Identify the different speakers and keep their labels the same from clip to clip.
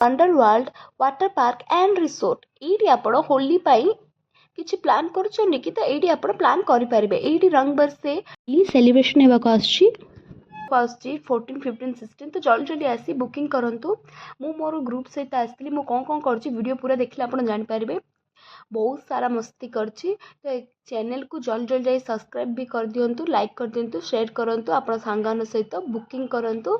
Speaker 1: Wonder world water park and resort. ଏଇଠି ଆପଣ ହୋଲି ପାଇଁ କିଛି ପ୍ଲାନ୍ କରୁଛନ୍ତି କି ତ ଏଇଠି ଆପଣ ପ୍ଲାନ୍ କରିପାରିବେ। ଏଇଠି ରଙ୍ଗ ବର୍ଷେ ସେଲିବ୍ରେସନ ହେବାକୁ ଆସୁଛି 14, 15, 16 ତ ଜଲ୍ଦି ଜଲ୍ଦି ଆସି ବୁକିଂ କରନ୍ତୁ। ମୁଁ ମୋର ଗ୍ରୁପ୍ ସହିତ ଆସିଥିଲି। ମୁଁ କ'ଣ କରୁଛି ଭିଡ଼ିଓ ପୁରା ଦେଖିଲେ ଆପଣ ଜାଣିପାରିବେ। ବହୁତ ସାରା ମସ୍ତି କରିଛି। ତ ଚ୍ୟାନେଲକୁ ଜଲ୍ଦି ଜଲ୍ଦି ଯାଇ ସବସ୍କ୍ରାଇବ୍ ବି କରିଦିଅନ୍ତୁ, ଲାଇକ୍ କରିଦିଅନ୍ତୁ, ସେୟାର କରନ୍ତୁ, ଆପଣ ସାଙ୍ଗମାନଙ୍କ ସହିତ ବୁକିଂ କରନ୍ତୁ।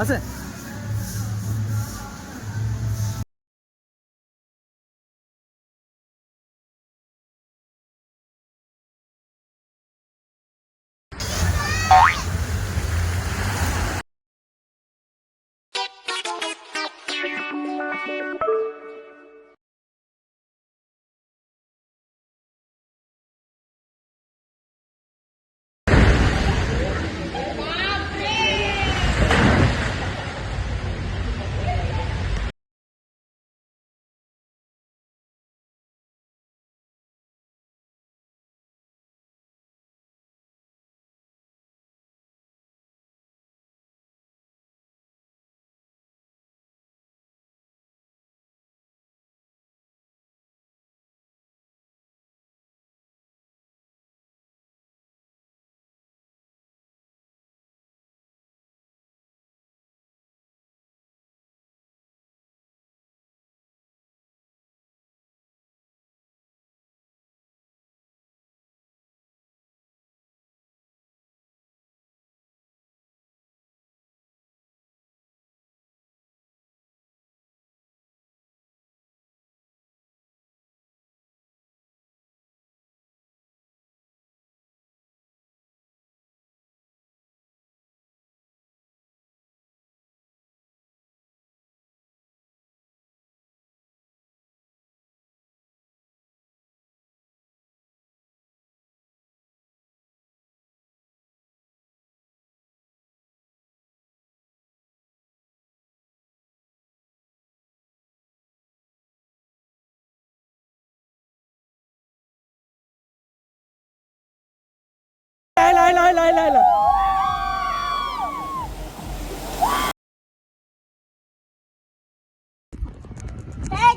Speaker 2: আছে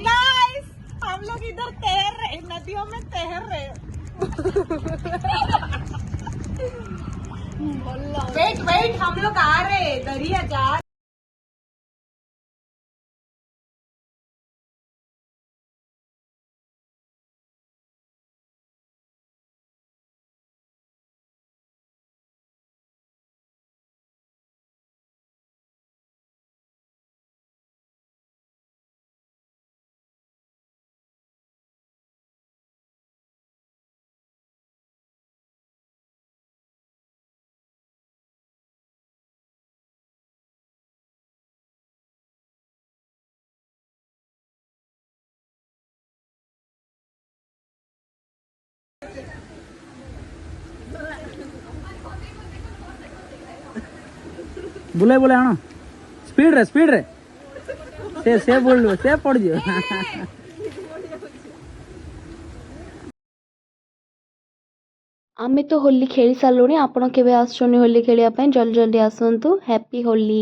Speaker 3: गाइस, हम लोग इधर तैर रहे, नदियों में तैर रहे। वेट वेट, हम लोग आ रहे, दरिया जा
Speaker 2: ବୁଲେଇ ବୁଲେଇ ଆଣ ସ୍ପିଡରେ ସେ ବୋଳିବ ସେ ପଡ଼ିଯିବ।
Speaker 1: ଆମେ ତ ହୋଲି ଖେଳି ସାରିଲୁଣି। ଆପଣ କେବେ ଆସୁଛନ୍ତି ହୋଲି ଖେଳିବା ପାଇଁ? ଜଲ୍ଦି ଜଲ୍ଦି ଆସନ୍ତୁ। ହ୍ୟାପି ହୋଲି।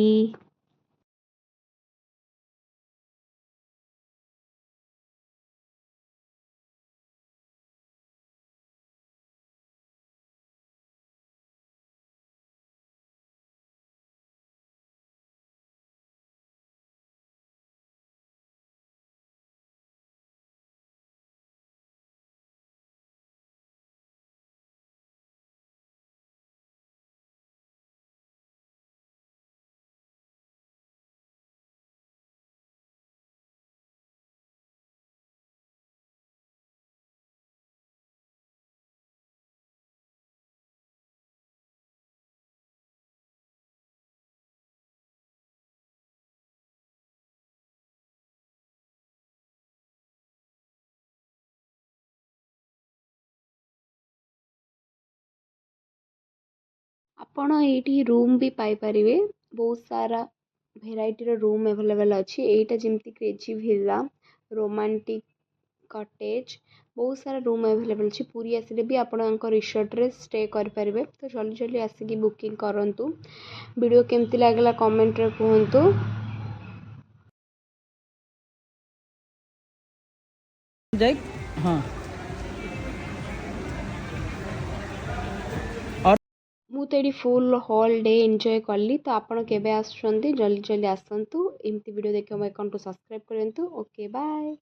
Speaker 1: ଆପଣ ଏଇଠି ରୁମ୍ ବି ପାଇପାରିବେ, ବହୁତ ସାରା ଭେରାଇଟିର ରୁମ୍ ଆଭେଲେବଲ୍ ଅଛି। ଏଇଟା ଯେମିତି କ୍ରେଜି ଭିଲା, ରୋମାଣ୍ଟିକ୍ କଟେଜ୍, ବହୁତ ସାରା ରୁମ୍ ଆଭେଲେବଲ୍ ଅଛି। ପୁରୀ ଆସିଲେ ବି ଆପଣଙ୍କ ରିସର୍ଟରେ ଷ୍ଟେ କରିପାରିବେ। ତ ଜଲ୍ଦି ଜଲ୍ଦି ଆସିକି ବୁକିଂ କରନ୍ତୁ। ଭିଡ଼ିଓ କେମିତି ଲାଗିଲା କମେଣ୍ଟରେ କୁହନ୍ତୁ।
Speaker 2: जाए हाँ
Speaker 1: ମୁଁ ତ ଏଇଠି ଫୁଲ୍ ହୋଲ୍ ଡେ ଏନ୍ଜୟ କଲି। ତ ଆପଣ କେବେ ଆସୁଛନ୍ତି ଜଲ୍ଦି ଜଲ୍ଦି ଆସନ୍ତୁ। ଏମିତି ଭିଡ଼ିଓ ଦେଖିବା ମୋ ଆକାଉଣ୍ଟକୁ ସବସ୍କ୍ରାଇବ୍ କରନ୍ତୁ। Okay bye.